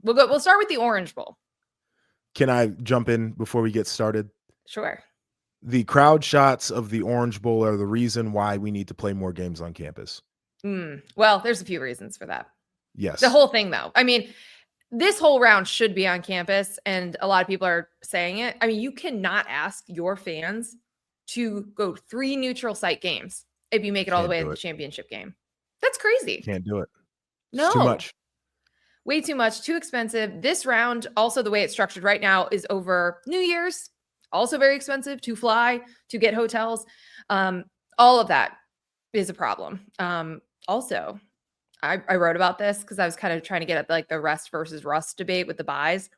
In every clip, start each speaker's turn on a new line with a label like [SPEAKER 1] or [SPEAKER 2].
[SPEAKER 1] We'll start with the Orange Bowl.
[SPEAKER 2] Can I jump in before we get started?
[SPEAKER 1] Sure.
[SPEAKER 2] The crowd shots of the Orange Bowl are the reason why we need to play more games on campus.
[SPEAKER 1] Well, there's a few reasons for that.
[SPEAKER 2] Yes.
[SPEAKER 1] The whole thing, though. I mean, this whole round should be on campus, and a lot of people are saying it. I mean, you cannot ask your fans to go 3 neutral site games if you make it all the way to the championship game. That's crazy.
[SPEAKER 2] Can't do it.
[SPEAKER 1] No.
[SPEAKER 2] It's too much.
[SPEAKER 1] Way too much, too expensive. This round, also the way it's structured right now, is over New Year's. Also very expensive to fly, to get hotels. All of that is a problem. Also, I wrote about this because I was kind of trying to get at like the rest versus rust debate with the buys.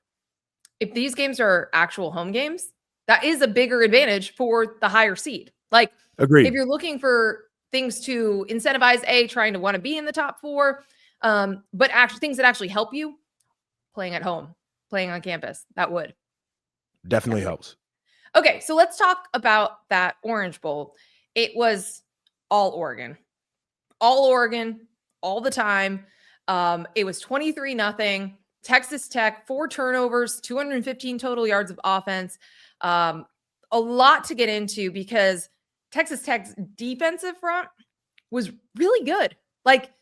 [SPEAKER 1] If these games are actual home games, that is a bigger advantage for the higher seed. Like,
[SPEAKER 2] agreed.
[SPEAKER 1] If you're looking for things to incentivize trying to want to be in the top 4, but actually things that actually help you, playing at home, playing on campus, that would
[SPEAKER 2] definitely helps.
[SPEAKER 1] Okay, so let's talk about that Orange Bowl. It was all Oregon, all the time. It was 23-0. Texas Tech, 4 turnovers, 215 total yards of offense. A lot to get into because Texas Tech's defensive front was really good. Like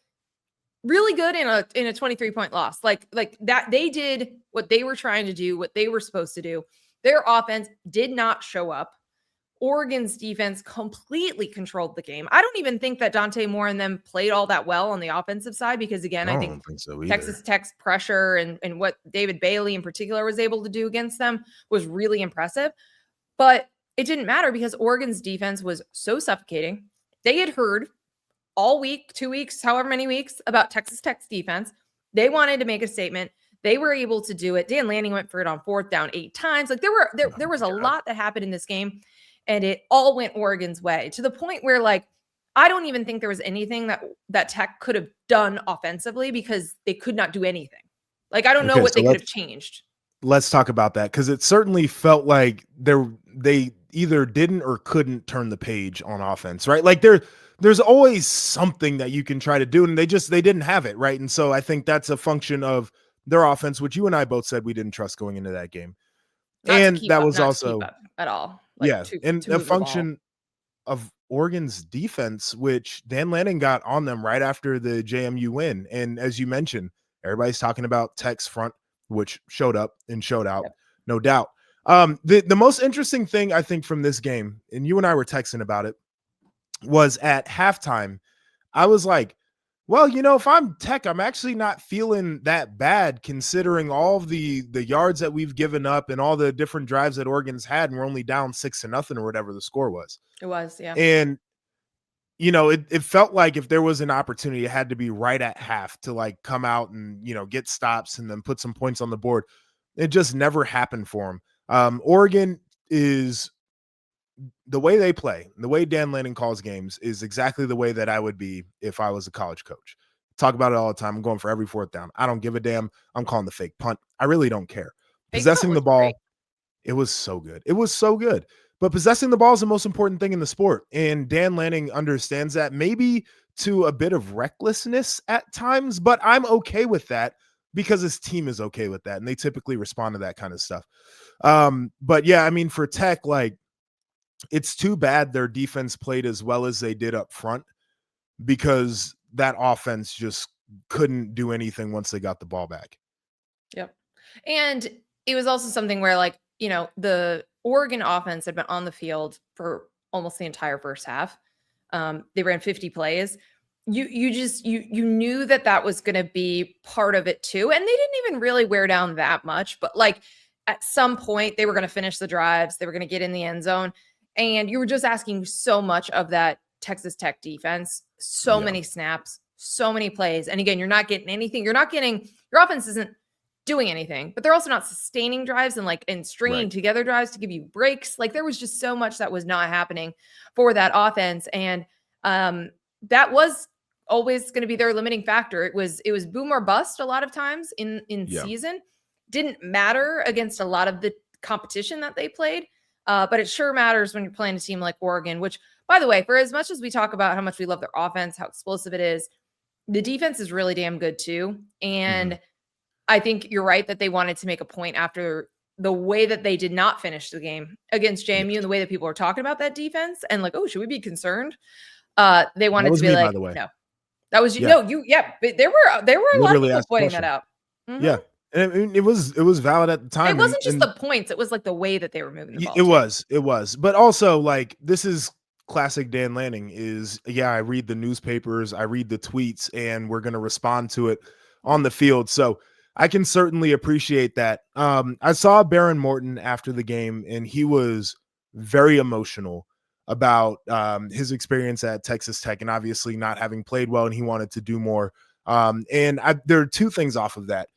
[SPEAKER 1] really good in a 23-point loss. Like that they did what they were trying to do, what they were supposed to do. Their offense did not show up. Oregon's defense completely controlled the game. I don't even think that Dante Moore and them played all that well on the offensive side because, again, I think
[SPEAKER 2] so
[SPEAKER 1] Texas Tech's pressure and what David Bailey in particular was able to do against them was really impressive. But it didn't matter because Oregon's defense was so suffocating. They had heard all week, 2 weeks, however many weeks, about Texas Tech's defense. They wanted to make a statement. They were able to do it. Dan Lanning went for it on 4th down 8 times. Like there was a lot that happened in this game, and it all went Oregon's way to the point where, like, I don't even think there was anything that Tech could have done offensively because they could not do anything. Like, I don't know what they could have changed.
[SPEAKER 2] Let's talk about that because it certainly felt like they either didn't or couldn't turn the page on offense, right? Like there's always something that you can try to do, and they didn't have it, right? And so I think that's a function of their offense, which you and I both said we didn't trust going into that game. And that was also
[SPEAKER 1] at all.
[SPEAKER 2] And a function of Oregon's defense, which Dan Lanning got on them right after the JMU win. And as you mentioned, everybody's talking about Tech's front, which showed up and showed out, no doubt. The most interesting thing I think from this game, and you and I were texting about it, was at halftime. I was like, well, if I'm Tech, I'm actually not feeling that bad considering all of the yards that we've given up and all the different drives that Oregon's had, and we're only down 6-0 or whatever the score was.
[SPEAKER 1] It was, yeah.
[SPEAKER 2] And, it felt like if there was an opportunity, it had to be right at half to like come out and, get stops and then put some points on the board. It just never happened for them. Oregon is the way they play, the way Dan Lanning calls games is exactly the way that I would be if I was a college coach. Talk about it all the time. I'm going for every 4th down. I don't give a damn. I'm calling the fake punt. I really don't care. Possessing the ball, great. It was so good. It was so good. But possessing the ball is the most important thing in the sport. And Dan Lanning understands that, maybe to a bit of recklessness at times, but I'm okay with that because his team is okay with that. And they typically respond to that kind of stuff. But yeah, I mean, for Tech, like, it's too bad their defense played as well as they did up front because that offense just couldn't do anything once they got the ball back.
[SPEAKER 1] Yep. And it was also something where, like, the Oregon offense had been on the field for almost the entire first half. They ran 50 plays. You knew that was going to be part of it too. And they didn't even really wear down that much, but like at some point they were going to finish the drives. They were going to get in the end zone. And you were just asking so much of that Texas Tech defense, so many snaps, so many plays. And again, you're not getting anything. Your offense isn't doing anything, but they're also not sustaining drives and stringing together drives to give you breaks. Like there was just so much that was not happening for that offense. And that was always going to be their limiting factor. It was boom or bust a lot of times in season. Didn't matter against a lot of the competition that they played. But it sure matters when you're playing a team like Oregon, which, by the way, for as much as we talk about how much we love their offense, how explosive it is, the defense is really damn good too. And I think you're right that they wanted to make a point after the way that they did not finish the game against JMU
[SPEAKER 2] Yes.
[SPEAKER 1] and the way that people were talking about that defense and like, oh, should we be concerned? They
[SPEAKER 2] That
[SPEAKER 1] wanted to
[SPEAKER 2] was
[SPEAKER 1] be
[SPEAKER 2] me, by
[SPEAKER 1] like,
[SPEAKER 2] the way.
[SPEAKER 1] no, that was you.
[SPEAKER 2] Yeah.
[SPEAKER 1] No, but there were a lot of
[SPEAKER 2] Literally
[SPEAKER 1] people
[SPEAKER 2] asked the
[SPEAKER 1] pointing that
[SPEAKER 2] question.
[SPEAKER 1] out. Mhm.
[SPEAKER 2] Yeah. And it was valid at the
[SPEAKER 1] It
[SPEAKER 2] time.
[SPEAKER 1] wasn't just
[SPEAKER 2] And
[SPEAKER 1] the points; it was like the way that they were moving the ball
[SPEAKER 2] It
[SPEAKER 1] too.
[SPEAKER 2] was, it was. But also, like, this is classic Dan Lanning is, yeah, I read the newspapers, I read the tweets, and we're going to respond to it on the field. So I can certainly appreciate that. I saw Baron Morton after the game, and he was very emotional about his experience at Texas Tech and obviously not having played well, and he wanted to do more. There are two things off of that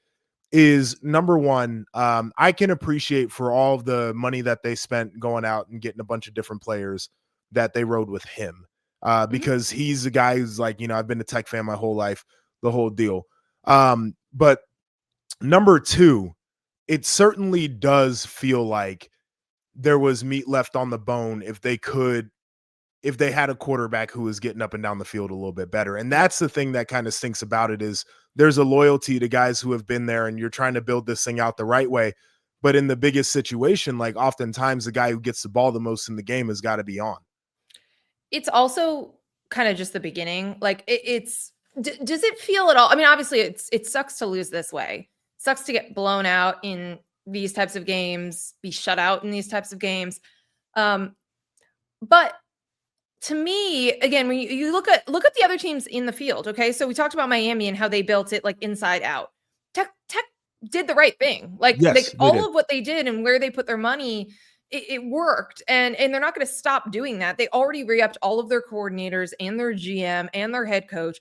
[SPEAKER 2] is number one, I can appreciate for all of the money that they spent going out and getting a bunch of different players that they rode with him.
[SPEAKER 1] Mhm.
[SPEAKER 2] Because he's a guy who's like, I've been a Tech fan my whole life, the whole deal. But number two, it certainly does feel like there was meat left on the bone if they had a quarterback who was getting up and down the field a little bit better. And
[SPEAKER 1] Yep.
[SPEAKER 2] that's the thing that kind of stinks about it is there's a loyalty to guys who have been there and you're trying to build this thing out the right way. But in the biggest situation, like oftentimes the guy who gets the ball the most in the game has got to be on.
[SPEAKER 1] It's also kind of just the beginning. Like does it feel at all? I mean, obviously it sucks to lose this way. Sucks to get blown out in these types of games, be shut out in these types of games. Um, but to me, again, when you look at the other teams in the field, okay? So we talked about Miami and how they built it like inside out. Tech did the right thing. Like
[SPEAKER 2] Yes, they
[SPEAKER 1] all
[SPEAKER 2] did.
[SPEAKER 1] of what they did and where they put their money, it worked. And they're not going to stop doing that. They already re-upped all of their coordinators and their GM and their head coach.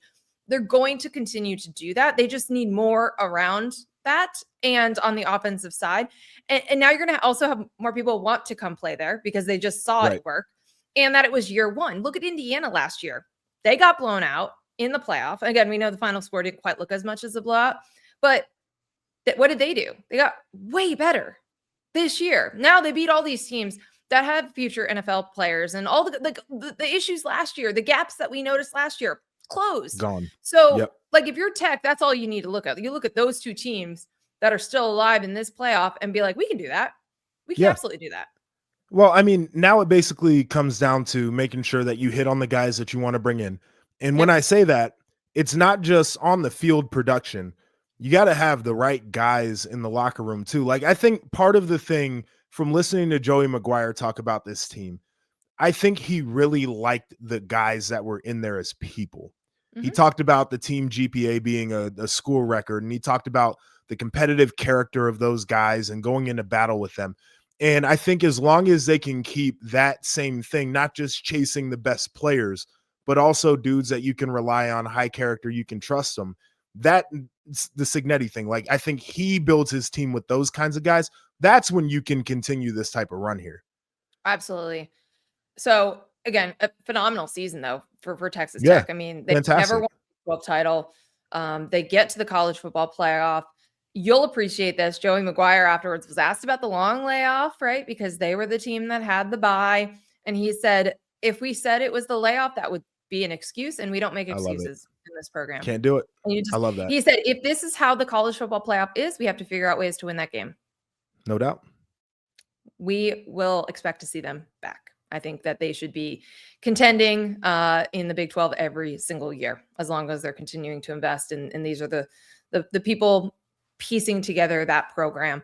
[SPEAKER 1] They're going to continue to do that. They just need more around that and on the offensive side. And now you're going to also have more people want to come play there because they just saw it
[SPEAKER 2] Right.
[SPEAKER 1] work and that it was year one. Look at Indiana last year. They got blown out in the playoff. Again, we know the final score didn't quite look as much as a blowout, but what did they do? They got way better this year. Now they beat all these teams that have future NFL players and all the issues last year, the gaps that we noticed last year closed.
[SPEAKER 2] Gone.
[SPEAKER 1] So,
[SPEAKER 2] Yep.
[SPEAKER 1] like if you're Tech, that's all you need to look at. You look at those two teams that are still alive in this playoff and be like, we can do that. We can
[SPEAKER 2] Yeah.
[SPEAKER 1] absolutely do that.
[SPEAKER 2] Well, I mean, now it basically comes down to making sure that you hit on the guys that you want to bring in. And when
[SPEAKER 1] Yep.
[SPEAKER 2] I say that, it's not just on the field production. You got to have the right guys in the locker room too. Like I think part of the thing from listening to Joey McGuire talk about this team, I think he really liked the guys that were in there as people. He
[SPEAKER 1] Hmm.
[SPEAKER 2] talked about the team GPA being a school record, and he talked about the competitive character of those guys and going into battle with them. And I think as long as they can keep that same thing, not just chasing the best players, but also dudes that you can rely on, high character, you can trust them. That the Signetti thing. Like I think he builds his team with those kinds of guys. That's when you can continue this type of run here.
[SPEAKER 1] Absolutely. So again, a phenomenal season though for Texas
[SPEAKER 2] Yeah,
[SPEAKER 1] Tech. I mean, they never
[SPEAKER 2] fantastic.
[SPEAKER 1] won the 12 title. They get to the college football playoff. You'll appreciate this. Joey McGuire afterwards was asked about the long layoff, right? Because they were the team that had the bye. And he said, if we said it was the layoff, that would be an excuse. And we don't make
[SPEAKER 2] I love it.
[SPEAKER 1] excuses in this program.
[SPEAKER 2] Can't do it.
[SPEAKER 1] And
[SPEAKER 2] I love that.
[SPEAKER 1] he said, if this is how the college football playoff is, we have to figure out ways to win that game.
[SPEAKER 2] No doubt.
[SPEAKER 1] We will expect to see them back. I think that they should be contending in the Big 12 every single year, as long as they're continuing to invest. And these are the people piecing together that program.